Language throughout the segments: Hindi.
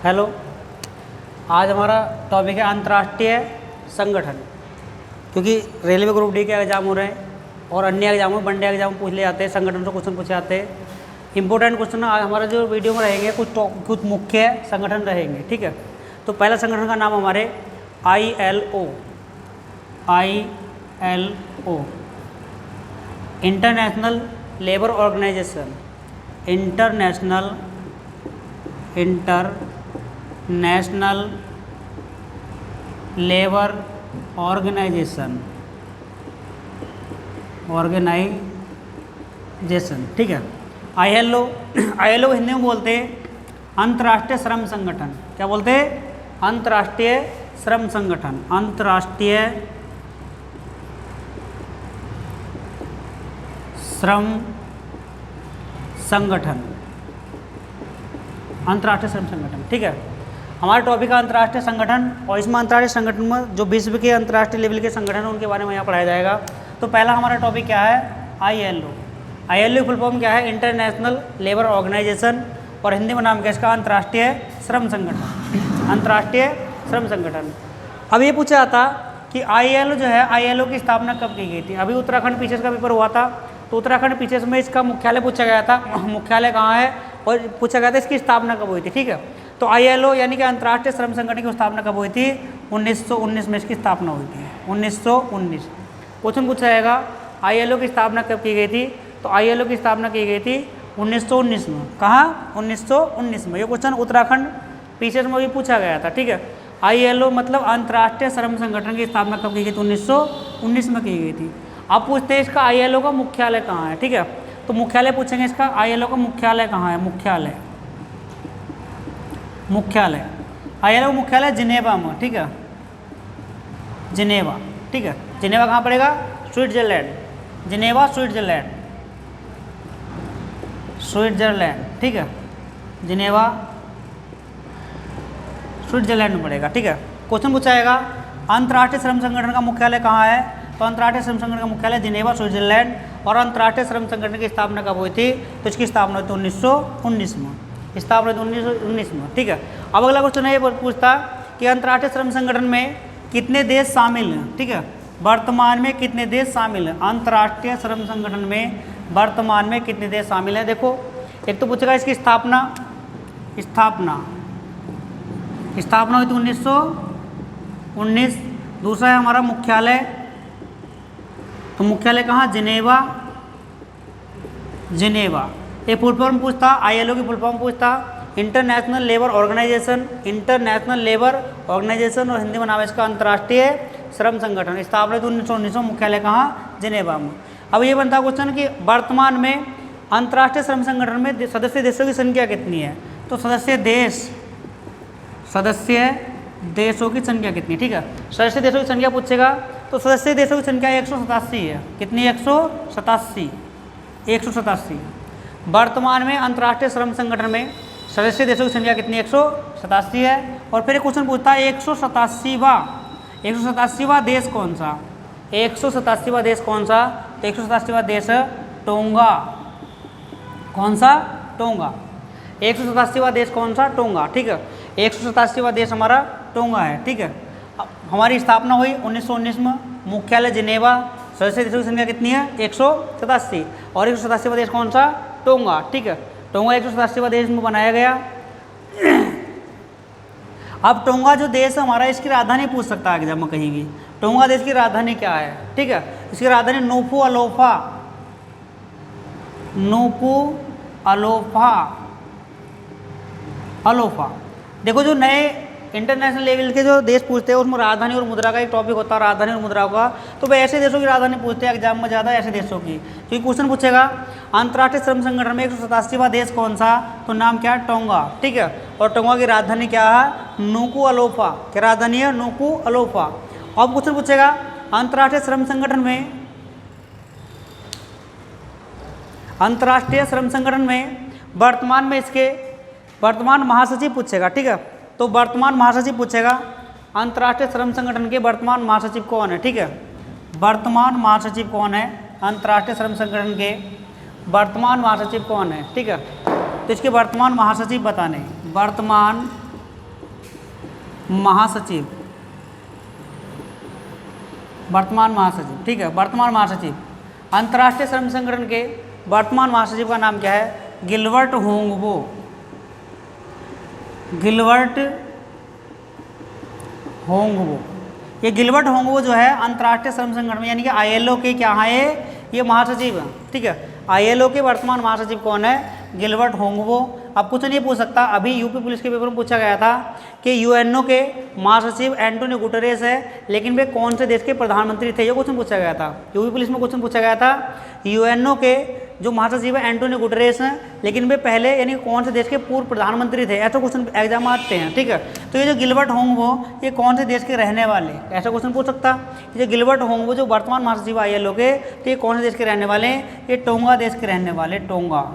हेलो, आज हमारा टॉपिक है अंतर्राष्ट्रीय संगठन। क्योंकि रेलवे ग्रुप डी के एग्जाम हो रहे हैं और अन्य एग्जाम में वनडे एग्जाम पूछ ले जाते हैं, संगठन से क्वेश्चन पूछे जाते हैं। इंपॉर्टेंट क्वेश्चन आज हमारा जो वीडियो में रहेंगे कुछ मुख्य संगठन रहेंगे, ठीक है। तो पहला संगठन का नाम हमारे ILO, international labour organisation, international labour organisation, ठीक है। ILO हिंदी में बोलते हैं अंतर्राष्ट्रीय श्रम संगठन। क्या बोलते हैं? अंतर्राष्ट्रीय श्रम संगठन, अंतर्राष्ट्रीय श्रम संगठन, अंतर्राष्ट्रीय श्रम संगठन, ठीक है। हमारा टॉपिक है अंतर्राष्ट्रीय संगठन, और इसमें अंतर्राष्ट्रीय संगठन में जो विश्व के अंतर्राष्ट्रीय लेवल के संगठन हैं उनके बारे में यहाँ पढ़ाया जाएगा। तो पहला हमारा टॉपिक क्या है? ILO की फुल फॉर्म क्या है? इंटरनेशनल लेबर ऑर्गेनाइजेशन, और हिंदी में नाम क्या इसका? अंतर्राष्ट्रीय श्रम संगठन, अंतर्राष्ट्रीय श्रम संगठन। अब ये पूछा जाता कि ILO जो है, ILO की स्थापना कब की गई थी? अभी उत्तराखंड पीछे का पेपर हुआ था, तो उत्तराखंड पीछे में इसका मुख्यालय पूछा गया था, मुख्यालय कहाँ है, और पूछा गया था इसकी स्थापना कब हुई थी, ठीक है। तो ILO यानी कि अंतर्राष्ट्रीय श्रम संगठन की स्थापना कब हुई थी? 1919 में इसकी स्थापना हुई थी, 1919। क्वेश्चन पूछा जाएगा ILO की स्थापना कब की गई थी? तो ILO की स्थापना की गई थी 1919 में। कहाँ? 1919 में। ये क्वेश्चन उत्तराखंड पीछे में भी पूछा गया था, ठीक है। ILO मतलब अंतर्राष्ट्रीय श्रम संगठन की स्थापना कब की गई थी? 1919 में की गई थी। अब पूछते हैं इसका ILO का मुख्यालय कहाँ है, ठीक है। तो मुख्यालय पूछेंगे इसका, ILO का मुख्यालय कहाँ है? मुख्यालय ILO का मुख्यालय जिनेवा में, ठीक है, जिनेवा, ठीक है। जिनेवा कहाँ पड़ेगा? स्विट्जरलैंड, जिनेवा स्विट्जरलैंड, ठीक है। जिनेवा स्विट्जरलैंड में पड़ेगा, ठीक है। क्वेश्चन पूछाएगा अंतर्राष्ट्रीय श्रम संगठन का मुख्यालय कहाँ है? तो अंतर्राष्ट्रीय श्रम संगठन का मुख्यालय जिनेवा स्विट्जरलैंड। और अंतर्राष्ट्रीय श्रम संगठन की स्थापना कब हुई थी? तो इसकी स्थापना हुई थी 1919 में, स्थापना हुई 1919 में, ठीक है। अब अगला क्वेश्चन है ये पूछता कि अंतर्राष्ट्रीय श्रम संगठन में कितने देश शामिल हैं, ठीक है। वर्तमान में कितने देश शामिल हैं? अंतर्राष्ट्रीय श्रम संगठन में वर्तमान में कितने देश शामिल हैं? देखो, एक तो पूछेगा इसकी स्थापना हुई थी 1919। दूसरा है हमारा मुख्यालय, तो मुख्यालय कहाँ? जिनेवा। ये फुल फॉर्म पूछता, ILO की फुल फॉर्म पूछता, इंटरनेशनल लेबर ऑर्गेनाइजेशन, और हिंदी में नाम है इसका अंतर्राष्ट्रीय श्रम संगठन। स्थापना 1919 में, मुख्यालय कहाँ? जिनेवा में। अब ये बनता क्वेश्चन कि वर्तमान में अंतर्राष्ट्रीय श्रम संगठन में सदस्य देशों की संख्या कितनी है? तो सदस्य देशों की संख्या कितनी, ठीक है। सदस्य देशों की संख्या पूछेगा, तो सदस्य देशों की संख्या 187 है। कितनी? 187। वर्तमान में अंतर्राष्ट्रीय श्रम संगठन में सदस्य देशों की संख्या कितनी? 187 है। और फिर क्वेश्चन पूछता है 187वां देश कौन सा? 187वां देश कौन सा? तो 187वां देश टोंगा। कौन सा? टोंगा। 187वां देश कौन सा? टोंगा, ठीक है। 187वां देश हमारा टोंगा है, ठीक है। हमारी स्थापना हुई 1919 में, मुख्यालय जिनेवा, सदस्य देशों की संख्या कितनी है? 187। और 187वां देश कौन सा? टोंगा, ठीक है। टोंगा 187वां देश में बनाया गया। अब टोंगा जो देश है हमारा, इसकी राजधानी पूछ सकता है एग्जाम में कहीं भी। टोंगा देश की राजधानी क्या है, ठीक है। इसकी राजधानी नुकुअलोफा। देखो, जो नए इंटरनेशनल लेवल के जो देश पूछते हैं उसमें राजधानी और मुद्रा का एक टॉपिक होता है, राजधानी और मुद्रा का। तो वे ऐसे देशों की राजधानी पूछते हैं एग्जाम में ज़्यादा, ऐसे देशों की। क्योंकि क्वेश्चन पूछेगा अंतर्राष्ट्रीय श्रम संगठन में 187वां देश कौन सा? तो नाम क्या है? टोंगा, ठीक है। और टोंगा की राजधानी क्या है? नुकुअलोफा। क्या राजधानी है? नुकुअलोफा। अब क्वेश्चन पूछेगा अंतर्राष्ट्रीय श्रम संगठन में वर्तमान महासचिव पूछेगा, ठीक है। तो वर्तमान महासचिव पूछेगा अंतर्राष्ट्रीय श्रम संगठन के वर्तमान महासचिव कौन है, ठीक है। वर्तमान महासचिव कौन है? अंतर्राष्ट्रीय श्रम संगठन के वर्तमान महासचिव कौन है, ठीक है। तो इसके वर्तमान महासचिव बताने, वर्तमान महासचिव, वर्तमान महासचिव, ठीक है, वर्तमान महासचिव। अंतर्राष्ट्रीय श्रम संगठन के वर्तमान महासचिव का नाम क्या है? Gilbert Houngbo. Gilbert Houngbo. ये गिलबर्ट होंगबो जो है अंतर्राष्ट्रीय श्रम संगठन में यानी कि ILO के क्या है, ये महासचिव है, ठीक है। ILO के वर्तमान महासचिव कौन है? Gilbert Houngbo. अब कुछ नहीं पूछ सकता, अभी यूपी पुलिस के पेपर में पूछा गया था कि UNO के महासचिव एंटोनियो गुटेरेस है, लेकिन वे कौन से देश के प्रधानमंत्री थे, ये क्वेश्चन पूछा गया था। यूपी पुलिस में क्वेश्चन पूछा गया था, UNO के जो महासचिव है एंटोनियो गुटेरेस हैं, लेकिन वे पहले यानी कौन से देश के पूर्व प्रधानमंत्री थे, ऐसा क्वेश्चन एग्जाम आते हैं, ठीक है। तो ये जो गिलबर्ट होंगबो ये कौन से देश के रहने वाले, ऐसा क्वेश्चन पूछ सकता। ये गिलबर्ट होंगबो जो वर्तमान महासचिव ILO के, तो ये कौन से देश के रहने वाले? ये टोंगा देश के रहने वाले, टोंगा।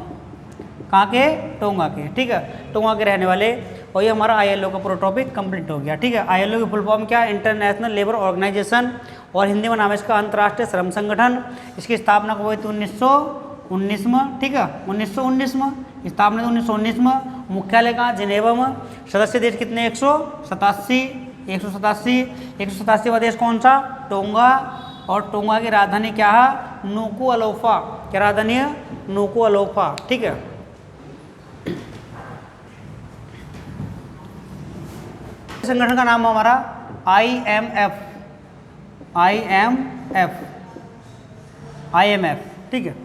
कहाँ के? टोंगा के, ठीक है, टोंगा के रहने वाले। और ये हमारा ILO का पूरा टॉपिक कंप्लीट हो गया, ठीक है। ILO की फुल फॉर्म क्या है? इंटरनेशनल लेबर ऑर्गेनाइजेशन, और हिंदी में नाम है इसका अंतर्राष्ट्रीय श्रम संगठन। इसकी स्थापना कब हुई थी? 1919 में, ठीक है, 1919 में स्थापना, 1919 में। मुख्यालय कहाँ? जिनेवा में। सदस्य देश कितने? 187। 187वां देश कौन सा? टोंगा। और टोंगा की राजधानी क्या है? नुकुअलोफा। क्या राजधानी है? नुकुअलोफा, ठीक है। संगठन का नाम हमारा IMF, ठीक है।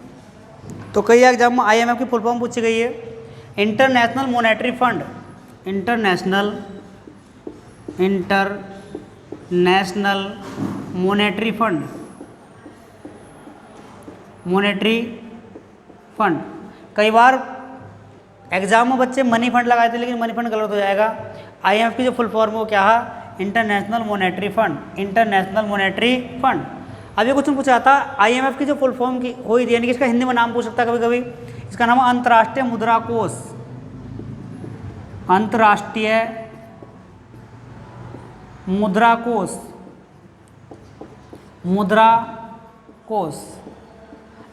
तो कई एग्जाम में IMF की फुल फॉर्म पूछी गई है। International monetary fund, international monetary fund, monetary fund. कई बार एग्जाम में बच्चे मनी फंड लगाए थे, लेकिन मनी फंड गलत हो जाएगा। IMF की जो फुल फॉर्म है वो क्या है? International monetary fund, international monetary fund. अब ये क्वेश्चन पूछा था IMF की जो फुल फॉर्म की हुई थी, यानी कि इसका हिंदी में नाम पूछ सकता है कभी कभी। इसका नाम है अंतर्राष्ट्रीय मुद्रा कोष, अंतर्राष्ट्रीय मुद्रा कोष, मुद्रा कोष।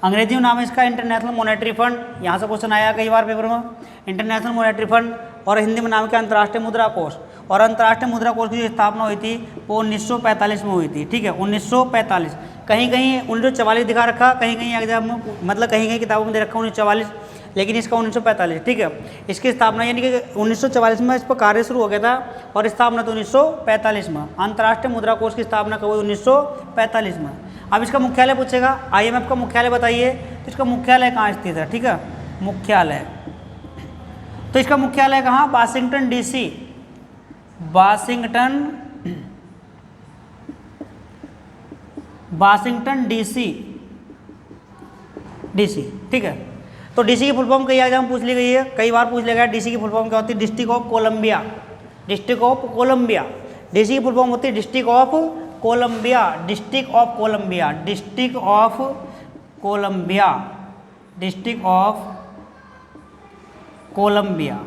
अंग्रेजी में नाम है इसका इंटरनेशनल मॉनेटरी फंड, यहाँ से क्वेश्चन आया कई बार पेपर में, इंटरनेशनल मॉनेटरी फंड। और हिंदी में नाम क्या? अंतर्राष्ट्रीय मुद्रा कोष। और अंतर्राष्ट्रीय मुद्रा कोष की जो स्थापना हुई थी वो 1945 में हुई थी, ठीक है, 1945। कहीं कहीं 1944 दिखा रखा, कहीं कहीं एग्जाम में मतलब कहीं कहीं किताबों में दे रखा 1944, लेकिन इसका 1945, ठीक है। इसकी स्थापना यानी कि 1944 में इस पर कार्य शुरू हो गया था, और स्थापना तो 1945 में। अंतर्राष्ट्रीय मुद्रा कोष की स्थापना कब हुई? 1945 में। अब इसका मुख्यालय पूछेगा, IMF का मुख्यालय बताइए, तो इसका मुख्यालय कहाँ स्थित है, ठीक है, मुख्यालय। तो इसका मुख्यालय कहाँ? वाशिंगटन DC, वाशिंगटन DC, ठीक है। तो DC की फुल फॉर्म कई एग्जाम पूछ ली गई है, कई बार पूछ लिया गया। DC की फुल फॉर्म क्या होती है? District of Columbia, district of Columbia. DC की फुल फॉर्म होती है district of Columbia, district of Columbia, district of Columbia, district of Columbia,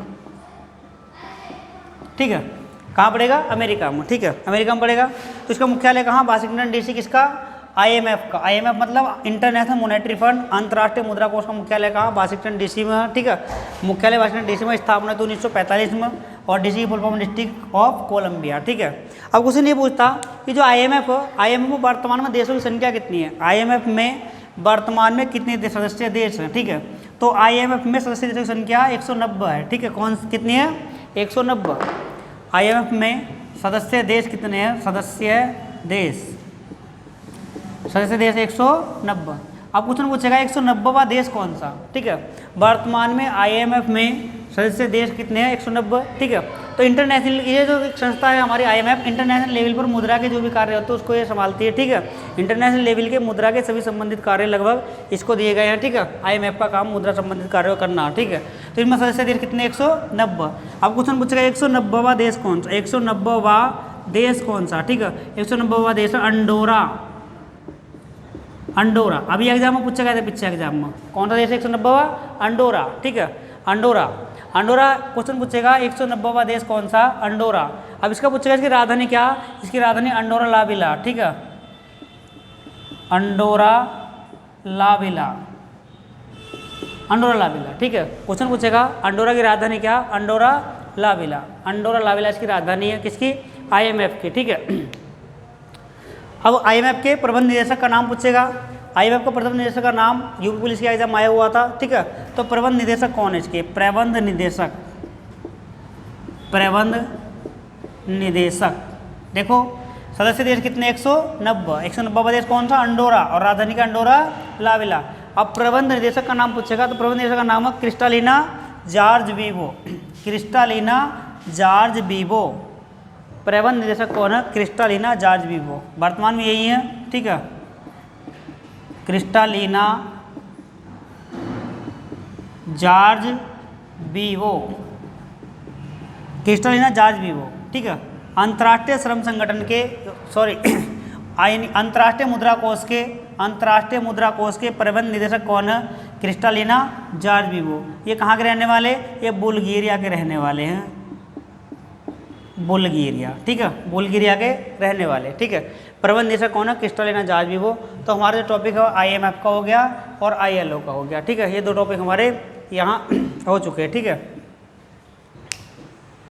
ठीक है। कहाँ पड़ेगा? अमेरिका में, ठीक है, अमेरिका में पड़ेगा। तो इसका मुख्यालय कहाँ? Washington DC। किसका? IMF का। IMF मतलब इंटरनेशनल मॉनेटरी फंड, अंतर्राष्ट्रीय मुद्रा कोष का मुख्यालय कहाँ? वाशिंगटन DC में, ठीक है, मुख्यालय वाशिंगटन DC में। स्थापना तो 1945 में, और DC की full form district of Columbia, ठीक है। अब क्वेश्चन ये पूछता कि जो IMF में वर्तमान में देशों की संख्या कितनी है? IMF में वर्तमान में कितने सदस्य देश हैं, ठीक है। तो IMF में सदस्य देशों की संख्या 190 है, ठीक है। कौन कितनी है? 190। IMF में सदस्य देश कितने हैं? सदस्य देश 190। अब क्वेश्चन पूछेगा 190वां देश कौन सा, ठीक है। वर्तमान में IMF में सदस्य देश कितने हैं? 190, ठीक है। तो इंटरनेशनल ये जो एक संस्था है हमारी IMF, इंटरनेशनल लेवल पर मुद्रा के जो भी कार्य होते हैं उसको ये संभालती है, ठीक है। इंटरनेशनल लेवल के मुद्रा के सभी संबंधित कार्य लगभग इसको दिए गए हैं, ठीक है। IMF का काम मुद्रा संबंधित कार्यों करना, ठीक है। तो इनमें सदस्य देश कितने? 190। अब क्वेश्चन पूछेगा 190वां देश कौन सा? 190वां देश कौन सा, ठीक है। 190वां देश है अंडोरा, अंडोरा। अभी एग्जाम में पूछा गया था, पीछे एग्जाम में, कौन सा देश? 190वां अंडोरा, ठीक है, अंडोरा। अंडोरा क्वेश्चन पूछेगा 190वां देश कौन सा? अंडोरा। अब इसका पूछेगा इसकी राजधानी क्या? इसकी राजधानी अंडोरा ला विला, ठीक है, अंडोरा ला विला, अंडोरा ला विला, ठीक है। क्वेश्चन पूछेगा अंडोरा की राजधानी क्या? अंडोरा ला विला, अंडोरा ला विला इसकी राजधानी है। किसकी? IMF के, ठीक है। अब IMF के प्रबंध निदेशक का नाम पूछेगा। IMF का प्रबंध निदेशक का नाम यूपी पुलिस का एग्जाम आया हुआ था, ठीक है। तो प्रबंध निदेशक कौन है इसके? प्रबंध निदेशक, प्रबंध निदेशक। देखो सदस्य देश कितने? 190। 190 देश कौन सा? अंडोरा, और राजधानी का अंडोरा लाविला। अब प्रबंध निदेशक का नाम पूछेगा तो प्रबंध निदेशक का नाम है Kristalina George Vivo, Kristalina George Vivo. प्रबंध निदेशक कौन है? क्रिस्टालिना जॉर्ज वीवो, वर्तमान में यही है, ठीक है। Kristalina George Vivo, Kristalina George Vivo, ठीक है। अंतर्राष्ट्रीय श्रम संगठन के अंतर्राष्ट्रीय मुद्रा कोष के, अंतर्राष्ट्रीय मुद्रा कोष के प्रबंध निदेशक कौन है? Kristalina George Vivo. ये कहाँ के रहने वाले? ये बुल्गारिया के रहने वाले हैं, बुल्गारिया, ठीक है, बुल्गारिया के रहने वाले, ठीक है। प्रबंध निदेशक कौन है? Kristalina George Vivo. तो हमारा जो टॉपिक है IMF का हो गया और ILO का हो गया, ठीक है। ये दो टॉपिक हमारे यहाँ हो चुके हैं, ठीक है।